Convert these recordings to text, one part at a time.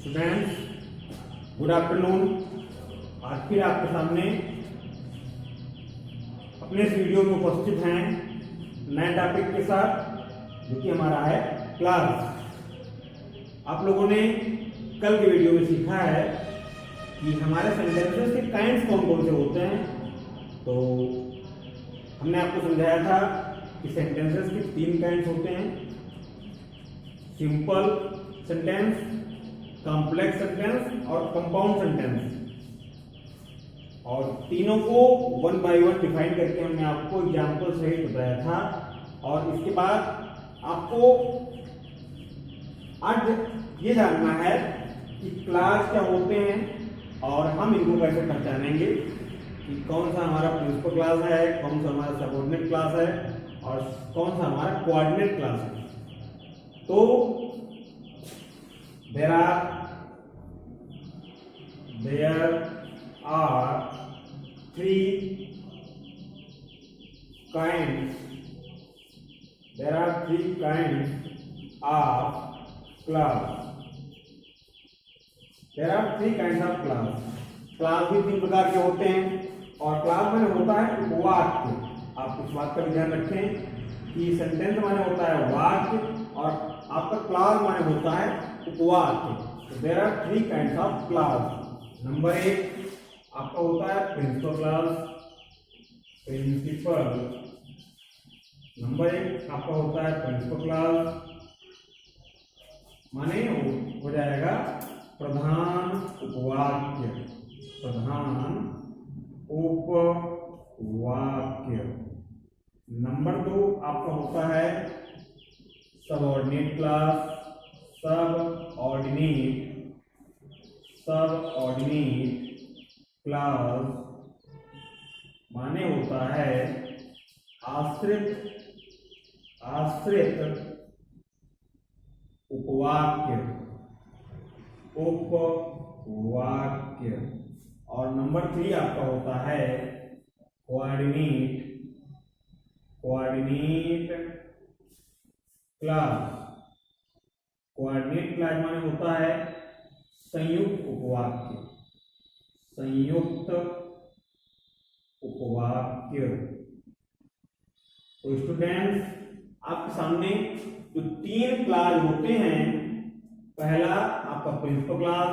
Students, good afternoon. आज फिर आपके सामने अपने इस वीडियो में उपस्थित हैं नए टॉपिक के साथ, जो कि हमारा है क्लास। आप लोगों ने कल के वीडियो में सीखा है कि हमारे सेंटेंसेस के काइंड्स कौन कौन से होते हैं। तो हमने आपको समझाया था कि सेंटेंसेस के 3 काइंड्स होते हैं: सिंपल सेंटेंस, कॉम्प्लेक्स सेंटेंस और कंपाउंड सेंटेंस। और तीनों को 1 बाय 1 डिफाइन करके हमने आपको एग्जाम्पल सहित बताया था। और इसके बाद आपको आज ये जानना है कि क्लास क्या होते हैं और हम इनको कैसे पहचानेंगे कि कौन सा हमारा प्रिंसिपल क्लास है, कौन सा हमारा सबऑर्डिनेट क्लास है और कौन सा हमारा कोऑर्डिनेट क्लास है। तो there are 3 kinds of class. Class भी 3 प्रकार के होते हैं। और क्लास में होता है वाक्य। आप इस बात का ध्यान रखें कि सेंटेंस माने होता है वाक्य और आपका क्लास माने होता है उपवाक्य। There are 3 kinds of class. Number 1 आपका होता है प्रिंसिपल क्लास। नंबर 1 आपका होता है प्रिंसिपल क्लास, माने हो जाएगा प्रधान उपवाक्य। नंबर 2 आपका होता है सबऑर्डिनेट क्लास। सबऑर्डिनेट क्लास माने होता है आश्रित उपवाक्य। और नंबर 3 आपका होता है कोऑर्डिनेट क्लास। कोऑर्डिनेट क्लास माने होता है संयुक्त उपवाक्य। तो स्टूडेंट्स, आपके सामने जो 3 क्लास होते हैं, पहला आपका प्रिंसिपल क्लास,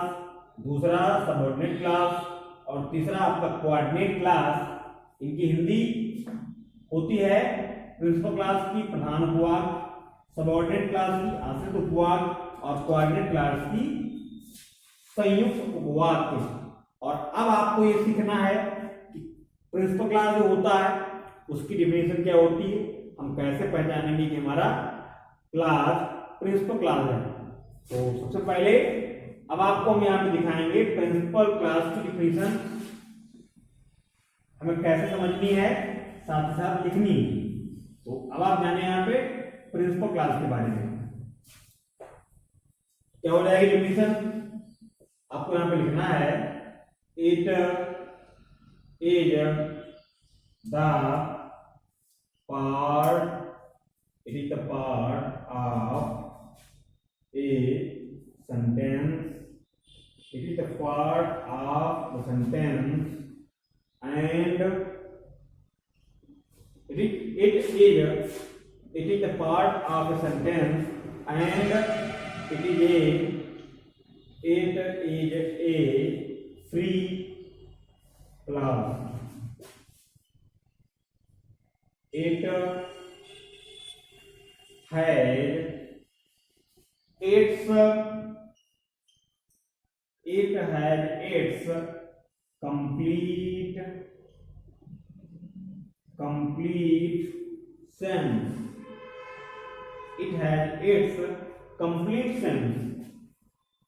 दूसरा सबऑर्डिनेट क्लास और तीसरा आपका कोऑर्डिनेट क्लास। इनकी हिंदी होती है प्रिंसिपल क्लास की प्रधान उपवाक्य, सबऑर्डिनेट क्लास की आश्रित उपवाक्य और कोऑर्डिनेट क्लास की संयुक्त उपवाक्य। और अब आपको ये सीखना है कि प्रिंसिपल क्लास जो होता है उसकी डिफिनेशन क्या होती है, हम कैसे पहचानेंगे कि हमारा क्लास प्रिंसिपल क्लास है। तो सबसे पहले अब आपको हम यहाँ पे दिखाएंगे प्रिंसिपल क्लास की डिफिनेशन हमें कैसे समझनी है, साथ ही साथ लिखनी है। तो अब आप जाने यहाँ पे प्रिंसिपल क्लास के बारे में। क्या हो जाएगी डिफिनेशन, आपको यहाँ पे लिखना है it is the part of A sentence. It is the part of the sentence and it is the part of the sentence and it is a free clause. It has its complete sense. It has its complete sense.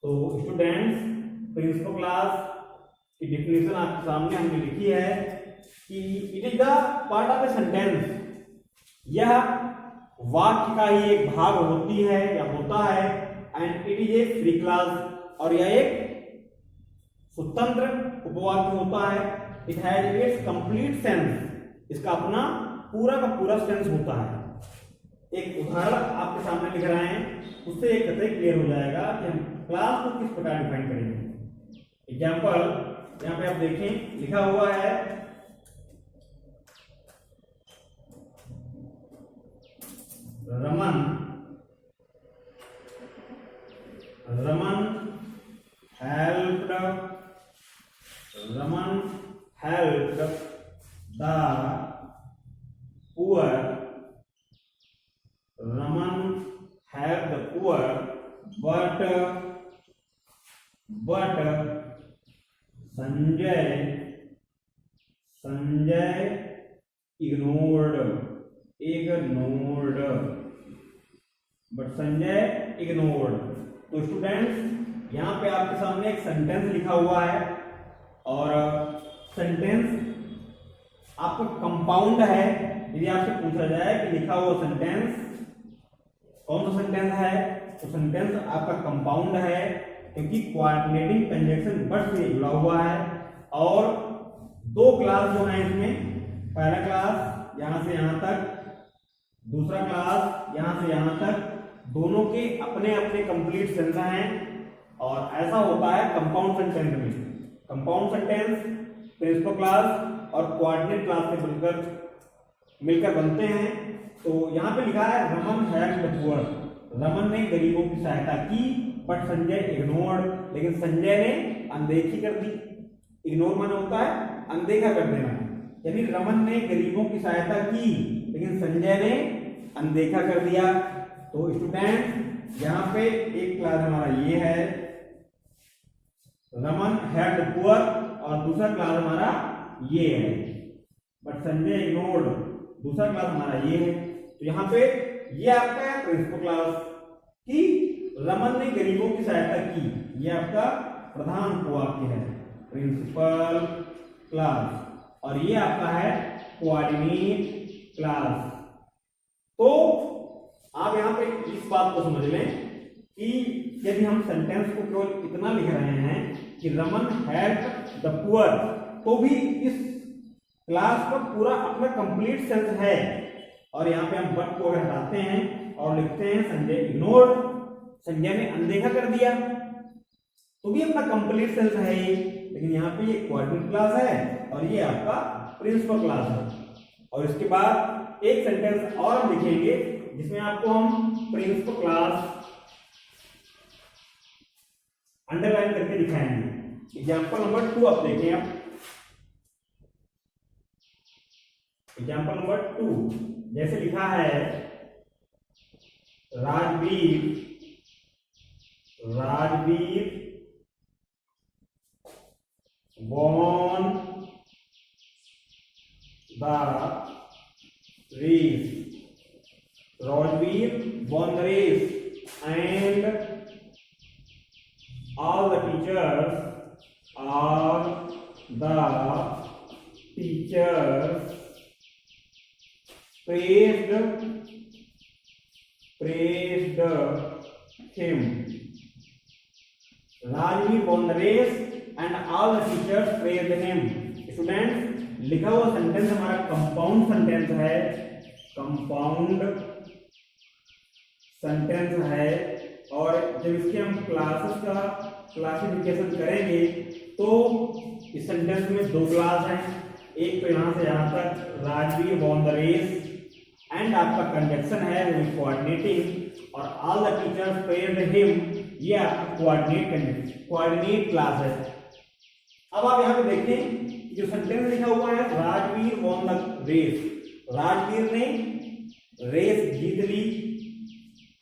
तो students, principal class की definition आपके सामने हमने लिखी है कि it is the part of the sentence. यह वाक्य का ही एक भाग होती है या होता है। And it is a free class, और यह एक स्वतंत्र उपवाक्य होता है। It has its complete sense, इसका अपना पूरा का पूरा सेंस होता है। एक उदाहरण आपके सामने लिख रहे हैं, उससे एक कतई क्लियर हो जाएगा कि हम क्लास को किस प्रकार डिफाइन करेंगे। एग्जाम्पल यहाँ पे आप देखें लिखा हुआ है Raman helped the poor. Raman helped the poor, but Sanjay ignored. तो स्टूडेंट्स यहाँ पे आपके सामने एक सेंटेंस लिखा हुआ है और सेंटेंस आपका कंपाउंड है। यदि आपसे पूछा जाए कि लिखा हुआ सेंटेंस कौन सा सेंटेंस है, तो सेंटेंस आपका कंपाउंड है, क्योंकि कोऑर्डिनेटिंग कंजंक्शन बट से जुड़ा हुआ है और दो क्लास जो है इसमें, पहला क्लास यहाँ से यहाँ तक, दूसरा क्लास यहाँ से यहाँ तक, दोनों के अपने अपने कंप्लीट सेंस हैं। और ऐसा होता है कंपाउंड सेंटेंस में। कंपाउंड सेंटेंस प्रिंसिपल क्लास और कोऑर्डिनेट क्लास से मिलकर बनते हैं। तो यहाँ पे लिखा है Raman helped the poor, Raman ने गरीबों की सहायता की, बट संजय इग्नोर्ड, लेकिन संजय ने अनदेखी कर दी। इग्नोर माने होता है अनदेखा कर देना, यानी रमन ने गरीबों की सहायता की लेकिन संजय ने अनदेखा कर दिया। तो स्टूडेंट यहाँ पे एक क्लास हमारा ये है रमन हेल्प्ड द पुअर और दूसरा क्लास हमारा ये है, बट संजय इग्नोर्ड, दूसरा क्लास हमारा ये है। तो यहाँ पे ये आपका है प्रिंसिपल क्लास कि रमन ने गरीबों की सहायता की, ये आपका प्रधान वाक्य है प्रिंसिपल क्लास, और ये आपका है कोऑर्डिनेट क्लास। तो आप यहाँ पे इस बात को समझ लें कि यदि हम सेंटेंस को केवल इतना लिख रहे हैं कि रमन हेल्प्ड द पुअर, तो भी इस क्लास का पूरा अपना कंप्लीट सेंस है। और यहाँ पे हम बट को अगर हटाते हैं और लिखते हैं संजय इग्नोर्ड, संजय ने अनदेखा कर दिया, तो भी अपना कंप्लीट सेंस है ये। लेकिन यहाँ पे ये कोऑर्डिनेट क्लास है और ये आपका प्रिंसिपल क्लास है। और इसके बाद एक सेंटेंस और हम लिखेंगे जिसमें आपको हम प्रिंसिपल क्लास अंडरलाइन करके दिखाएंगे। एग्जाम्पल नंबर 2 आप देखें। आप एग्जाम्पल नंबर 2 जैसे लिखा है Rajveer won the race. Rajveer won the race and all the teachers praised him. Rajveer won the race and all the teachers praised him. Student लिखा हुआ सेंटेंस हमारा कंपाउंड सेंटेंस है, और जब इसके हम क्लासेस का क्लासिफिकेशन करेंगे तो इस सेंटेंस में दो क्लास हैं। एक तो यहाँ से यहाँ तक Rajveer won the race and आपका कंजक्शन है वो कोऑर्डिनेटिंग, और all the teachers praised him, ये आपका कोऑर्डिनेट क्लास है। अब आप यहाँ पे देखें जो सेंटेंस लिखा हुआ है Rajveer won the race, Rajveer ने रेस जीत ली,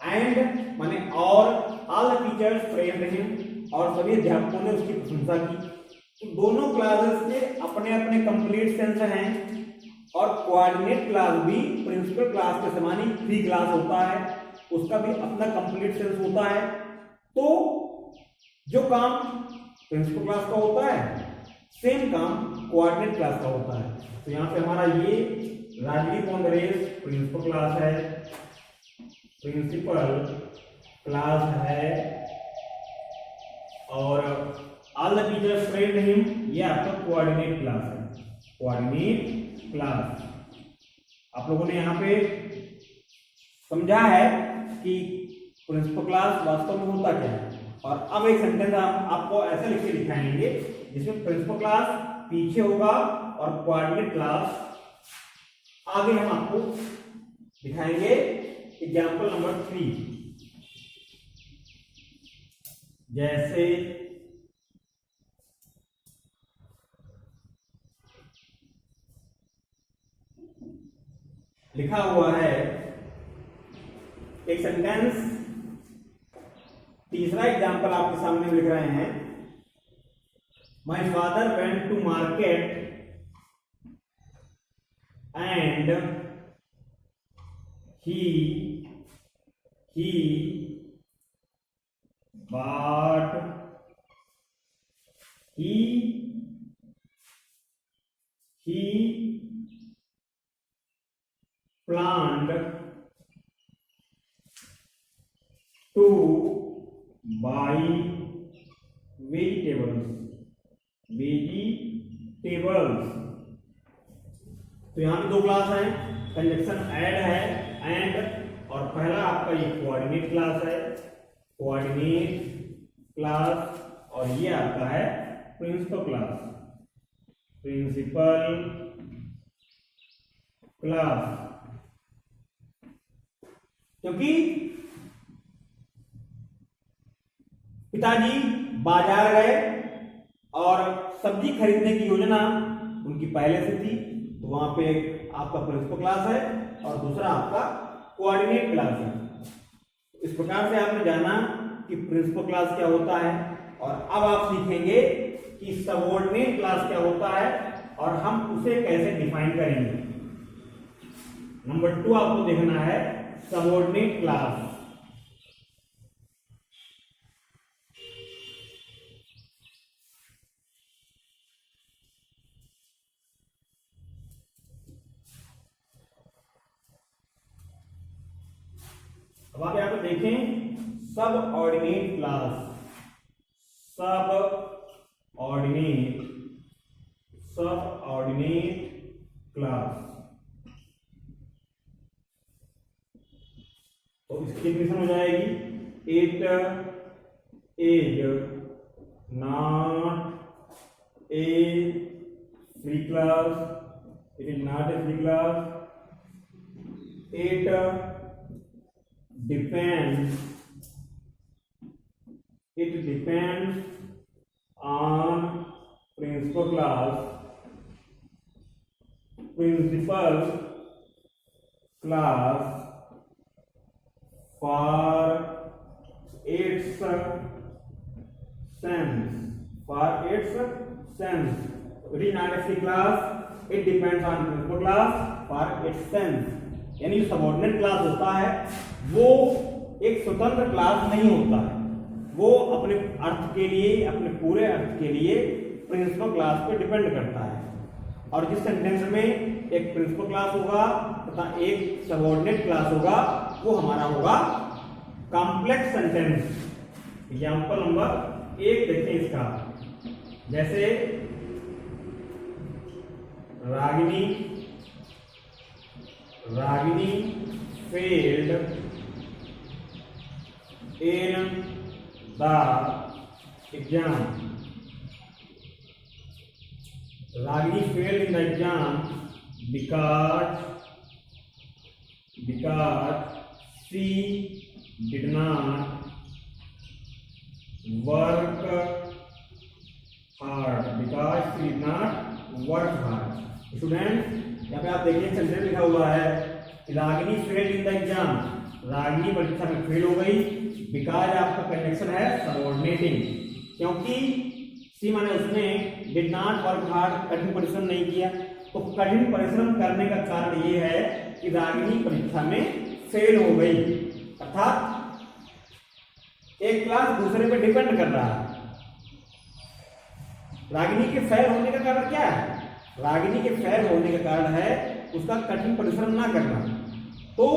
एंड माने और all the teachers praised him, और सभी अध्यापकों ने उसकी प्रशंसा की। तो दोनों क्लासेस के अपने अपने कंप्लीट सेंस हैं, और कोऑर्डिनेट क्लास भी प्रिंसिपल क्लास के समान ही फ्री क्लास होता है, उसका भी अपना कंप्लीट सेंस होता है। तो जो काम प्रिंसिपल क्लास का होता है सेम काम कोऑर्डिनेट क्लास का होता है। तो यहाँ पे हमारा ये Rajveer won the race principal class है, और all the teachers praised him, ये आपका कोऑर्डिनेट क्लास है, कोऑर्डिनेट क्लास। आप लोगों ने यहाँ पे समझा है कि प्रिंसिपल क्लास वास्तव में होता क्या है। और अब एक सेंटेंस हम आपको ऐसा लिख के दिखाएंगे जिसमें प्रिंसिपल क्लास पीछे होगा और कोऑर्डिनेट क्लास आगे हम आपको दिखाएंगे। एग्जाम्पल नंबर 3, जैसे लिखा हुआ है एक सेंटेंस, तीसरा एग्जाम्पल आपके सामने लिख रहे हैं। My father went to market and he bought planned to buy vegetables। तो यहां पे दो क्लास है, कंजक्शन ऐड है एंड, और पहला आपका ये कोऑर्डिनेट क्लास है, कोऑर्डिनेट क्लास, और ये आपका है प्रिंसिपल क्लास, प्रिंसिपल क्लास। क्योंकि पिताजी बाजार गए और सब्जी खरीदने की योजना उनकी पहले से थी, तो वहां पे आपका प्रिंसिपल क्लास है और दूसरा आपका कोऑर्डिनेट क्लास है। इस प्रकार से आपने जाना कि प्रिंसिपल क्लास क्या होता है, और अब आप सीखेंगे कि सबऑर्डिनेट क्लास क्या होता है और हम उसे कैसे डिफाइन करेंगे। नंबर 2 आपको देखना है सबऑर्डिनेट क्लास। अब आप यहां पर देखें सब ऑर्डिनेट क्लास, सब ऑर्डिनेट क्लास। तो इसकी डेफिनेशन हो जाएगी, it is not a free class, it is not a free class, it depends on principal class for its sense. It is not a free class, it depends on principal class for its sense। यानी जो subordinate class होता है वो एक स्वतंत्र class नहीं होता है, वो अपने अर्थ के लिए, अपने पूरे अर्थ के लिए प्रिंसिपल क्लास पे डिपेंड करता है। और जिस सेंटेंस में एक प्रिंसिपल क्लास होगा तथा एक सबऑर्डिनेट क्लास होगा वो हमारा होगा कॉम्प्लेक्स सेंटेंस। एग्जाम्पल नंबर 1 देखते हैं इसका, जैसे Ragini failed in the exam। Ragini failed in the exam because she did not work hard। Student यहाँ पे आप देखिए सेंटेंस लिखा हुआ है कि Ragini failed in the exam, Ragini परीक्षा में फेल हो गई। बिकॉज आपका कंजक्शन है सबऑर्डिनेटिंग, क्योंकि सी माने उसने डिड नॉट वर्क हार्ड, कठिन परिश्रम नहीं किया। तो कठिन परिश्रम करने का कारण ये है कि रागिनी परीक्षा में फेल हो गई, अर्थात एक क्लास दूसरे पे डिपेंड कर रहा है। रागिनी के फेल होने का कारण क्या है? रागिनी के फेल होने का कारण है उसका कठिन परिश्रम ना करना। तो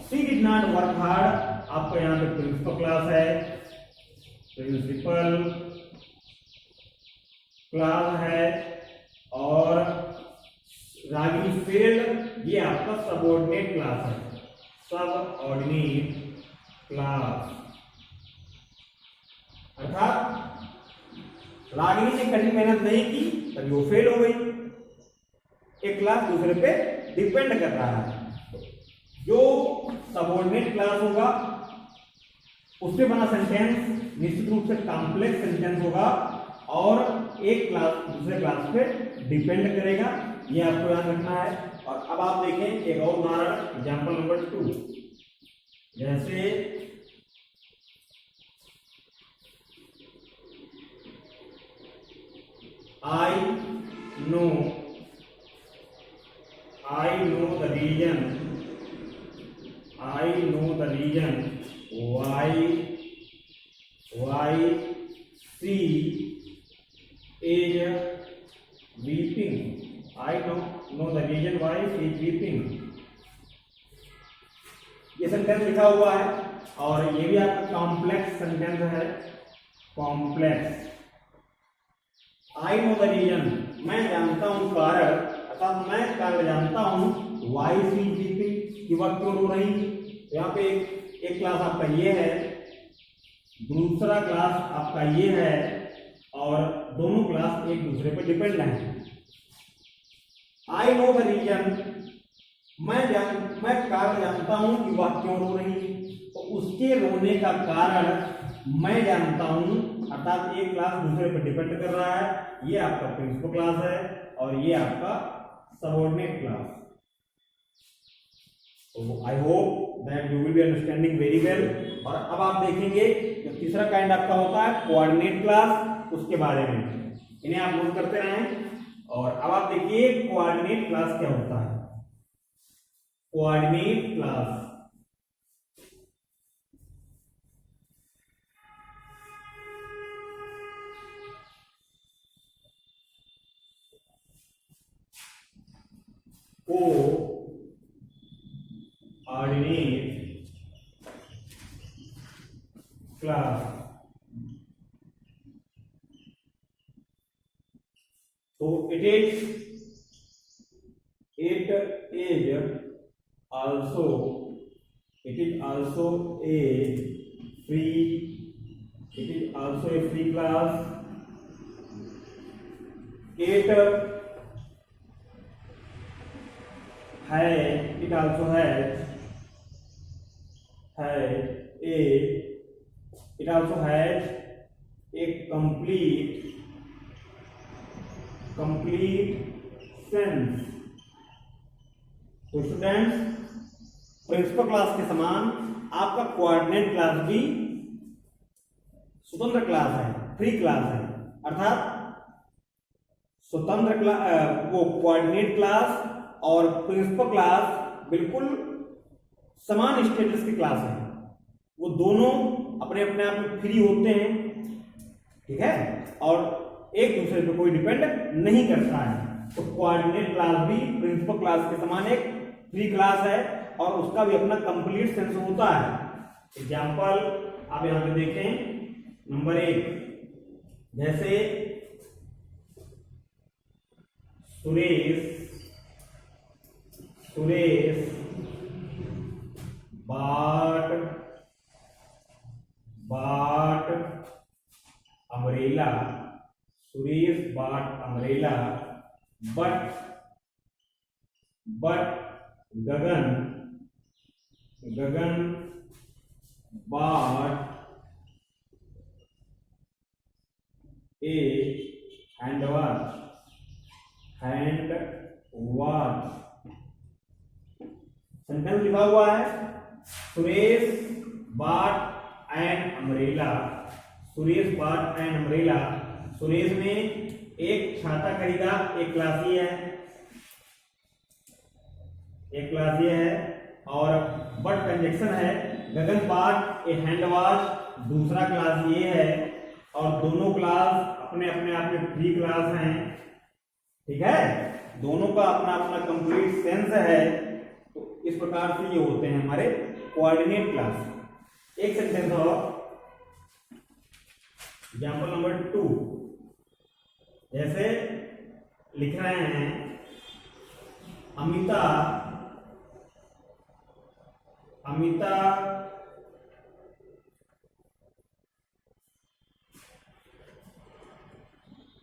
सी डिड नॉट वर्क हार्ड आपका यहां पे प्रिंसिपल क्लास है, प्रिंसिपल क्लास है, और रागिनी फेल्ड ये आपका सबऑर्डिनेट क्लास है, सबऑर्डिनेट क्लास। अर्थात रागिनी ने कड़ी मेहनत नहीं की तभी वो फेल हो गई। एक क्लास दूसरे पे डिपेंड कर रहा है। जो सबऑर्डिनेट क्लास होगा उससे बना सेंटेंस निश्चित रूप से कॉम्प्लेक्स सेंटेंस होगा और एक क्लास दूसरे क्लास पे डिपेंड करेगा, ये आपको याद रखना है। और अब आप देखें एक और उदाहरण, एग्जांपल नंबर 2। जैसे I know the reason why she is weeping. I know the reason why she is weeping. ये सेंटेंस लिखा हुआ है और ये भी आपका कॉम्प्लेक्स सेंटेंस है। Complex I know the reason, मैं जानता हूँ कारण, अर्थात मैं कारण जानता हूँ why she is weeping, कि वह क्यों रो रही है। यहाँ पे एक क्लास आपका ये है, दूसरा क्लास आपका ये है और दोनों क्लास एक दूसरे पर डिपेंड हैं। आई नो द रीजन, मैं कारण जानता हूं कि वह क्यों रो रही है, तो उसके रोने का कारण मैं जानता हूं, अर्थात एक क्लास दूसरे पर डिपेंड कर रहा है। ये आपका प्रिंसिपल क्लास है और ये आपका सबऑर्डिनेट क्लास। तो I hope that you will be understanding very well. और अब आप देखेंगे जो तीसरा काइंड आपका होता है कोऑर्डिनेट क्लास, उसके बारे में इन्हें आप नोट करते रहें। और अब आप देखिए कोऑर्डिनेट क्लास क्या होता है। कोऑर्डिनेट क्लास क्लास, तो it is also a free class. It also has a complete sense. तो स्टूडेंट्स, प्रिंसिपल क्लास के समान आपका कोऑर्डिनेट क्लास भी स्वतंत्र क्लास है, फ्री क्लास है। अर्थात स्वतंत्र क्लास, वो कोऑर्डिनेट क्लास और प्रिंसिपल क्लास बिल्कुल समान स्टेटस की क्लास है। वो दोनों अपने अपने आप में फ्री होते हैं, ठीक है, और एक दूसरे पे कोई डिपेंड नहीं करता है। तो कोऑर्डिनेट क्लास भी प्रिंसिपल क्लास के समान एक फ्री क्लास है और उसका भी अपना कंप्लीट सेंस होता है। एग्जांपल आप यहां पे देखें नंबर 1, जैसे सुरेश बाट अम्ब्रेला, बट गगन बाट ए हैंड वॉच। सेंटेंस लिखा हुआ है सुरेश बाट एंड अम्ब्रेला। सुरेश ने एक छाता खरीदा, एक क्लास ये है और बट कंजक्शन है। गगन बाट ए हैंड वॉच दूसरा क्लास ये है और दोनों क्लास अपने अपने आप में फ्री क्लास हैं, ठीक है, दोनों का अपना अपना कंप्लीट सेंस है। तो इस प्रकार से ये होते हैं हमारे कोऑर्डिनेट क्लास। एक सेंटेंस और, एग्जांपल नंबर 2, जैसे लिख रहे हैं Amita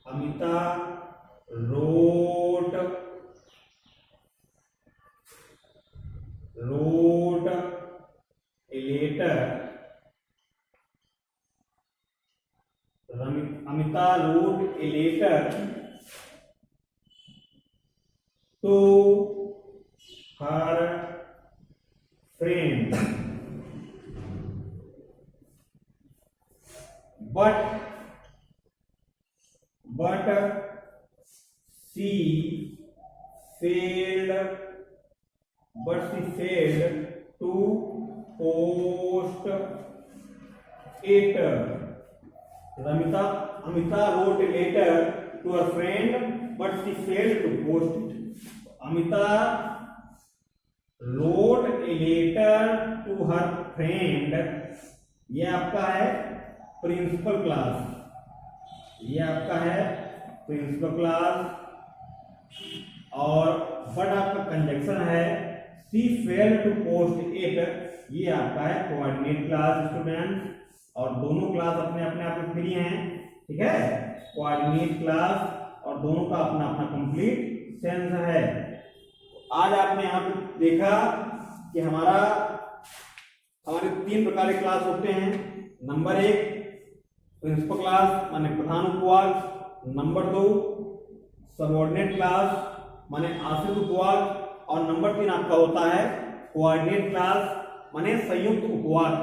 Amita wrote a letter. Amita wrote a letter to her friend, but she failed to post it. Amita wrote a letter to her friend, but she failed to post it. Amita wrote a letter to her friend. ये आपका है principal class, ये आपका है principal class, और but आपका conjunction है सी fail to post it, ये आपका है कोऑर्डिनेट क्लास स्टूडेंट। और दोनों क्लास अपने अपने आप में फ्री हैं, ठीक है, कोऑर्डिनेट क्लास और दोनों का अपना अपना कंप्लीट सेंस है। आज आपने यहाँ पे देखा कि हमारे 3 प्रकार के क्लास होते हैं। नंबर 1 प्रिंसिपल क्लास माने प्रधान उपवाक, नंबर 2 सबऑर्डिनेट क्लास माने आश्रित उपवाक, और नंबर 3 आपका होता है कोऑर्डिनेट क्लास माने संयुक्त उपवाक।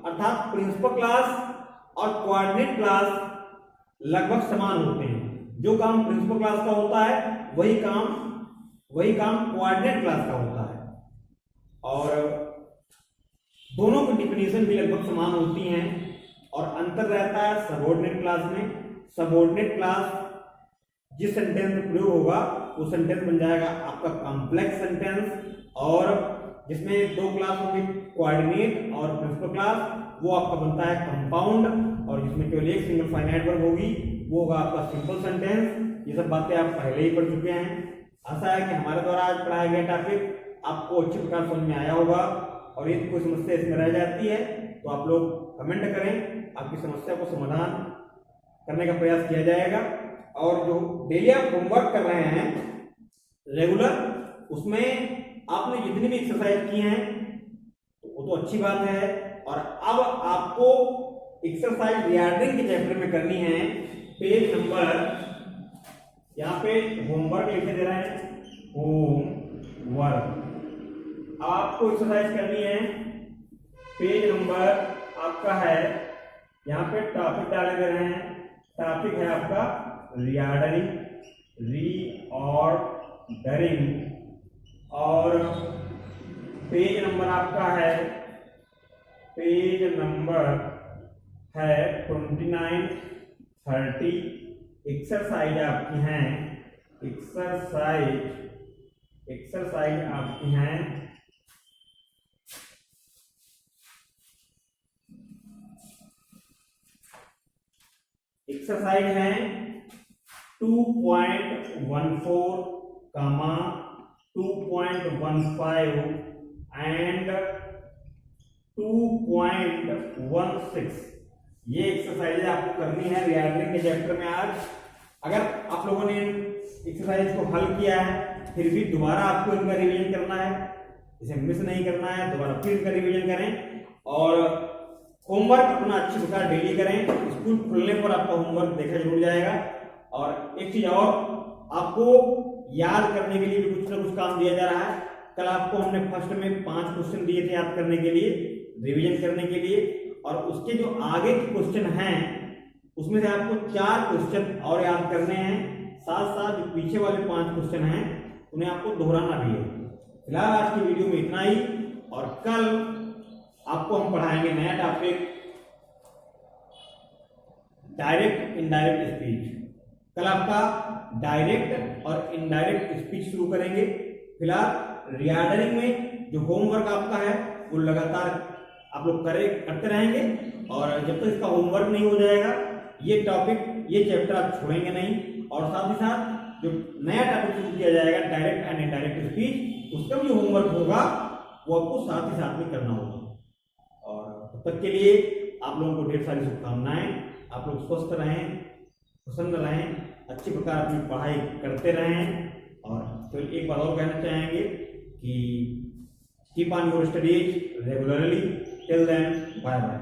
अर्थात प्रिंसिपल क्लास और कोऑर्डिनेट क्लास लगभग समान होते हैं। जो काम प्रिंसिपल क्लास का होता है वही काम कोऑर्डिनेट क्लास का होता है, और दोनों की डिफिनीशन भी लगभग समान होती हैं। और अंतर रहता है सबऑर्डिनेट क्लास में। सबऑर्डिनेट क्लास जिस सेंटेंस में प्रयोग होगा वो सेंटेंस बन जाएगा आपका कॉम्प्लेक्स सेंटेंस, और जिसमें 2 क्लास होंगे कोऑर्डिनेट और प्रिंसिपल क्लास, वो आपका बनता है कंपाउंड, और जिसमें केवल एक सिंगल फाइनाइट वर्ब होगी वो होगा आपका सिंपल सेंटेंस। ये सब बातें आप पहले ही पढ़ चुके हैं। आशा है कि हमारे द्वारा आज पढ़ाया गया टॉपिक आपको अच्छी प्रकार समझ में आया होगा, और यदि कोई समस्या इसमें रह जाती है तो आप लोग कमेंट करें, आपकी समस्या को समाधान करने का प्रयास किया जाएगा। और जो डेली आप होमवर्क कर रहे हैं रेगुलर, उसमें आपने जितनी भी एक्सरसाइज की हैं वो तो अच्छी बात है, और अब आपको एक्सरसाइज रीऑर्डरिंग के चैप्टर में करनी है। पेज नंबर, यहाँ पे होमवर्क लिखे दे रहे हैं, होमवर्क आपको एक्सरसाइज करनी है। पेज नंबर आपका है, यहाँ पे टॉपिक डाले दे रहे हैं, टॉपिक है आपका रीऑर्डरिंग, और पेज नंबर आपका है, पेज नंबर है 29, 30। एक्सरसाइज आपकी हैं, एक्सरसाइज आपकी हैं एक्सरसाइज है 2.14, 2.15 एंड 2.16। ये एक्सरसाइज आपको करनी है रीऑर्डरिंग के चैप्टर में आज। अगर आप लोगों ने एक्सरसाइज को हल किया है फिर भी दोबारा आपको इनका रिवीजन करना है, इसे मिस नहीं करना है, दोबारा फिर इनका रिवीजन करें, और होमवर्क अपना अच्छी प्रकार डेली करें। स्कूल खुलने पर आपका होमवर्क देखा जरूर जाएगा। और एक चीज और, आपको याद करने के लिए भी कुछ ना कुछ काम दिया जा रहा है। कल आपको हमने फर्स्ट में 5 क्वेश्चन दिए थे याद करने के लिए, रिवीजन करने के लिए, और उसके जो आगे के क्वेश्चन हैं उसमें से आपको 4 क्वेश्चन और याद करने हैं, साथ साथ जो पीछे वाले 5 क्वेश्चन हैं उन्हें आपको दोहराना भी है। फिलहाल आज की वीडियो में इतना ही, और कल आपको हम पढ़ाएंगे नया टॉपिक डायरेक्ट इनडायरेक्ट स्पीच। कल आपका डायरेक्ट और इनडायरेक्ट स्पीच शुरू करेंगे। फिलहाल रीऑर्डरिंग में जो होमवर्क आपका है वो लगातार आप लोग करते रहेंगे, और जब तक इसका होमवर्क नहीं हो जाएगा ये टॉपिक, ये चैप्टर आप छोड़ेंगे नहीं। और साथ ही साथ जो नया टॉपिक शुरू किया जाएगा डायरेक्ट एंड इनडायरेक्ट स्पीच, उसका भी जो होमवर्क होगा वो आपको साथ ही साथ में करना होगा। और तब तक के लिए आप लोगों को ढेर सारी शुभकामनाएं। आप लोग स्वस्थ रहें, प्रसन्न रहें, अच्छी प्रकार अपनी पढ़ाई करते रहें। और तो एक बात और कहना चाहेंगे कि keep on your studies regularly. Till then bye bye.